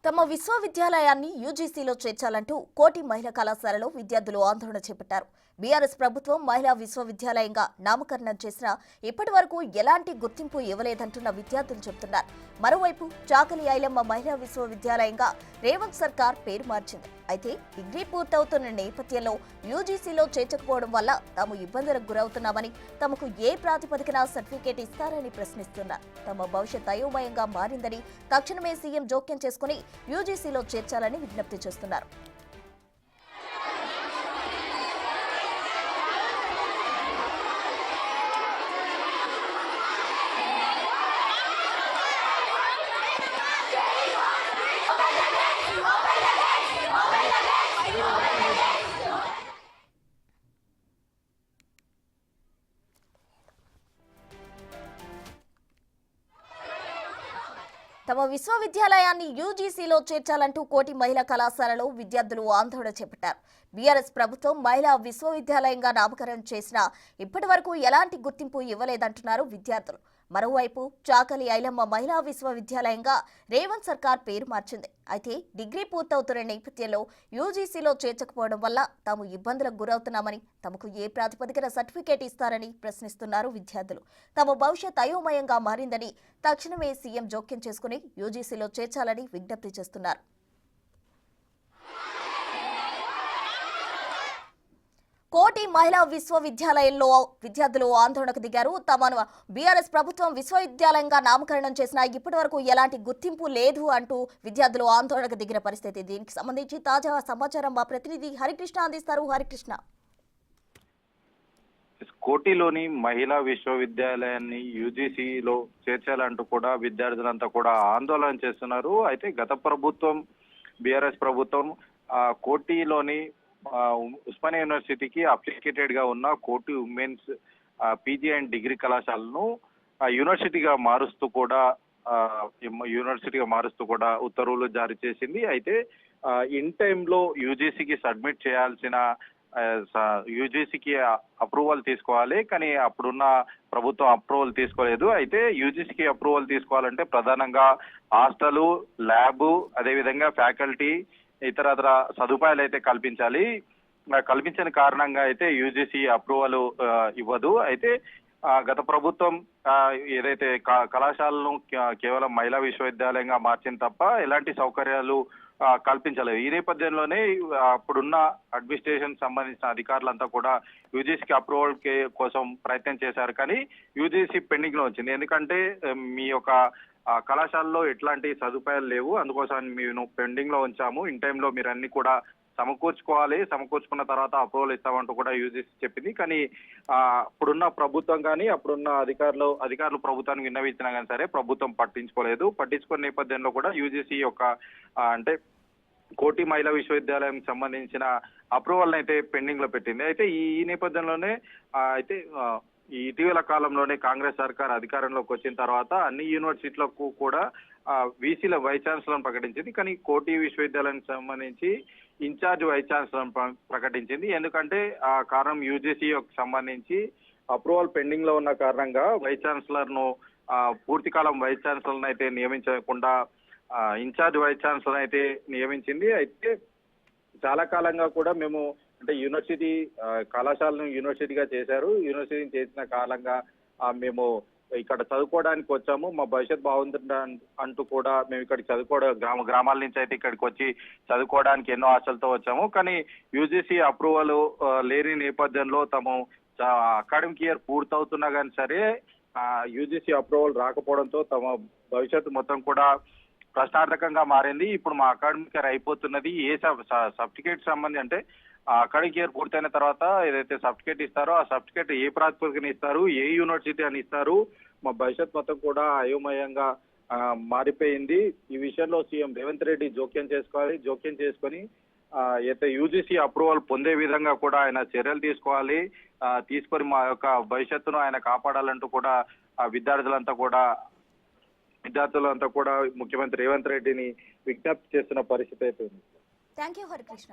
తమ విశ్వవిద్యాలయాన్ని యూజీసీలో చేర్చాలంటూ కోటి మహిళా కళాశాలలో విద్యార్థులు ఆందోళన చేపట్టారు. బీఆర్ఎస్ ప్రభుత్వం మహిళా విశ్వవిద్యాలయంగా నామకరణం చేసినా ఇప్పటి వరకు ఎలాంటి గుర్తింపు ఇవ్వలేదంటున్న విద్యార్థులు చెబుతున్నారు. మరోవైపు చాకలి ఐలమ్మ మహిళా విశ్వవిద్యాలయంగా రేవంత్ సర్కార్ పేరు మార్చింది. అయితే డిగ్రీ పూర్తవుతున్న నేపథ్యంలో యూజీసీలో చేర్చకపోవడం వల్ల తాము ఇబ్బందులకు గురవుతున్నామని, తమకు ఏ ప్రాతిపదికన సర్టిఫికేట్ ఇస్తారని ప్రశ్నిస్తున్నారు. తమ భవిష్యత్ అయోమయంగా మారిందని తక్షణమే సీఎం జోక్యం చేసుకుని యూజీసీలో చేర్చాలని విజ్ఞప్తి చేస్తున్నారు. తమ విశ్వవిద్యాలయాన్ని యూజీసీలో చేర్చాలంటూ కోటి మహిళా కళాశాలలో విద్యార్థులు ఆందోళన చేపట్టారు. బీఆర్ఎస్ ప్రభుత్వం మహిళా విశ్వవిద్యాలయంగా నామకరణం చేసినా ఇప్పటి వరకు ఎలాంటి గుర్తింపు ఇవ్వలేదంటున్నారు విద్యార్థులు. మరోవైపు చాకలి ఐలమ్మ మహిళా విశ్వవిద్యాలయంగా రేవంత్ సర్కార్ పేరు మార్చింది. అయితే డిగ్రీ పూర్తవుతున్న నేపథ్యంలో యూజీసీలో చేర్చకపోవడం వల్ల తాము ఇబ్బందులకు గురవుతున్నామని, తమకు ఏ ప్రాతిపదికన సర్టిఫికేట్ ఇస్తారని ప్రశ్నిస్తున్నారు విద్యార్థులు. తమ భవిష్యత్ అయోమయంగా మారిందని తక్షణమే సీఎం జోక్యం చేసుకుని యూజీసీలో చేర్చాలని విజ్ఞప్తి చేస్తున్నారు. కోటి మహిళా విశ్వవిద్యాలయంలో విద్యార్థులు ఆందోళనకు దిగారు. తమను బీఆర్ఎస్ ప్రభుత్వం విశ్వవిద్యాలయంగా నామకరణం చేసినా ఇప్పటి వరకు ఎలాంటి గుర్తింపు లేదు అంటూ విద్యార్థులు ఆందోళనకు దిగిన పరిస్థితి. దీనికి సంబంధించి తాజా సమాచారం మా ప్రతినిధి హరికృష్ణ అందిస్తారు. హరికృష్ణ, కోటిలోని మహిళా విశ్వవిద్యాలయాన్ని యూజీసీలో చేర్చాలంటూ కూడా విద్యార్థులంతా కూడా ఆందోళన చేస్తున్నారు. అయితే గత ప్రభుత్వం బీఆర్ఎస్ ప్రభుత్వం కోటిలోని ఉస్మానియా యూనివర్సిటీకి అప్లికేటెడ్ గా ఉన్న కోటి ఉమెన్స్ పీజీ అండ్ డిగ్రీ కళాశాలను యూనివర్సిటీగా మారుస్తూ కూడా ఉత్తర్వులు జారీ చేసింది. అయితే ఇన్ టైంలో యూజీసీకి సబ్మిట్ చేయాల్సిన యూజీసీకి అప్రూవల్ తీసుకోవాలి, కానీ అప్పుడున్న ప్రభుత్వం అప్రూవల్ తీసుకోలేదు. అయితే యూజీసీకి అప్రూవల్ తీసుకోవాలంటే ప్రధానంగా హాస్టల్, ల్యాబ్, అదేవిధంగా ఫ్యాకల్టీ, ఇతరత్ర సదుపాయాలు అయితే కల్పించని కారణంగా అయితే యూజీసీ అప్రూవల్ ఇవ్వదు. అయితే గత ప్రభుత్వం ఏదైతే కళాశాలను కేవలం మహిళా విశ్వవిద్యాలయంగా మార్చింది తప్ప ఎలాంటి సౌకర్యాలు కల్పించలేదు. ఈ నేపథ్యంలోనే అప్పుడున్న అడ్మినిస్ట్రేషన్ సంబంధించిన అధికారులంతా కూడా యూజీసీకి అప్రూవల్ కోసం ప్రయత్నం చేశారు, కానీ యూజీసీ పెండింగ్ లో వచ్చింది. ఎందుకంటే మీ యొక్క కళాశాలలో ఎట్లాంటి సదుపాయాలు లేవు, అందుకోసం మేము పెండింగ్ లో ఉంచాము, ఇన్ టైంలో మీరు అన్ని కూడా సమకూర్చుకోవాలి, సమకూర్చుకున్న తర్వాత అప్రూవల్ ఇస్తామంటూ కూడా యూజీసీ చెప్పింది. కానీ అప్పుడున్న ప్రభుత్వం కానీ అప్పుడున్న అధికారులు ప్రభుత్వానికి విన్నవించినా కానీ సరే ప్రభుత్వం పట్టించుకున్న నేపథ్యంలో కూడా యూజీసీ యొక్క అంటే కోటి మహిళా విశ్వవిద్యాలయం సంబంధించిన అప్రూవల్ అయితే పెండింగ్ లో పెట్టింది. అయితే ఈ నేపథ్యంలోనే అయితే ఈ ఇటీవల కాలంలోనే కాంగ్రెస్ సర్కార్ అధికారంలోకి వచ్చిన తర్వాత అన్ని యూనివర్సిటీలకు కూడా వీసీల వైస్ ఛాన్సలర్ ప్రకటించింది, కానీ కోటి విశ్వవిద్యాలయానికి సంబంధించి ఇన్ఛార్జ్ వైస్ ఛాన్సలర్ ప్రకటించింది. ఎందుకంటే ఆ కారణం యూజీసీ సంబంధించి అప్రూవల్ పెండింగ్ లో ఉన్న కారణంగా వైస్ ఛాన్సలర్ ను పూర్తికాలం వైస్ ఛాన్సలర్ అయితే నియమించకుండా ఇన్ఛార్జ్ వైస్ ఛాన్సలర్ అయితే నియమించింది. అయితే చాలా కాలంగా కూడా మేము అంటే యూనివర్సిటీ కళాశాలను యూనివర్సిటీగా చేశారు, యూనివర్సిటీని చేసిన కాలంగా మేము ఇక్కడ చదువుకోవడానికి వచ్చాము, మా భవిష్యత్ బాగుంటుంది అంటూ కూడా మేము ఇక్కడికి గ్రామాల నుంచి అయితే ఇక్కడికి వచ్చి చదువుకోవడానికి ఎన్నో ఆశలతో వచ్చాము. కానీ యూజీసీ అప్రూవల్ లేని నేపథ్యంలో తాము అకాడమిక్ ఇయర్ పూర్తవుతున్నా కానీ సరే యూజీసీ అప్రూవల్ రాకపోవడంతో తమ భవిష్యత్తు మొత్తం కూడా ప్రశ్నార్థకంగా మారింది. ఇప్పుడు మా అకాడమిక్ ఇయర్ అయిపోతున్నది, ఏ సర్టిఫికేట్ సంబంధించి అంటే అకాడమిక్ ఇయర్ పూర్తయిన తర్వాత ఏదైతే సర్టిఫికేట్ ఇస్తారో ఆ సర్టిఫికేట్ ఏ ప్రాతిపదికన ఇస్తారు, ఏ యూనివర్సిటీ అని ఇస్తారు, మా భవిష్యత్ మొత్తం కూడా అయోమయంగా మారిపోయింది. ఈ విషయంలో సీఎం రేవంత్ రెడ్డి జోక్యం చేసుకొని అయితే యూజీసీ అప్రూవల్ పొందే విధంగా కూడా ఆయన చర్యలు తీసుకొని మా యొక్క భవిష్యత్తును ఆయన కాపాడాలంటూ కూడా విద్యార్థులంతా కూడా ముఖ్యమంత్రి రేవంత్ రెడ్డిని విజ్ఞప్తి చేస్తున్న పరిస్థితి అయితే ఉంది. థాంక్యూ హరికృష్ణ.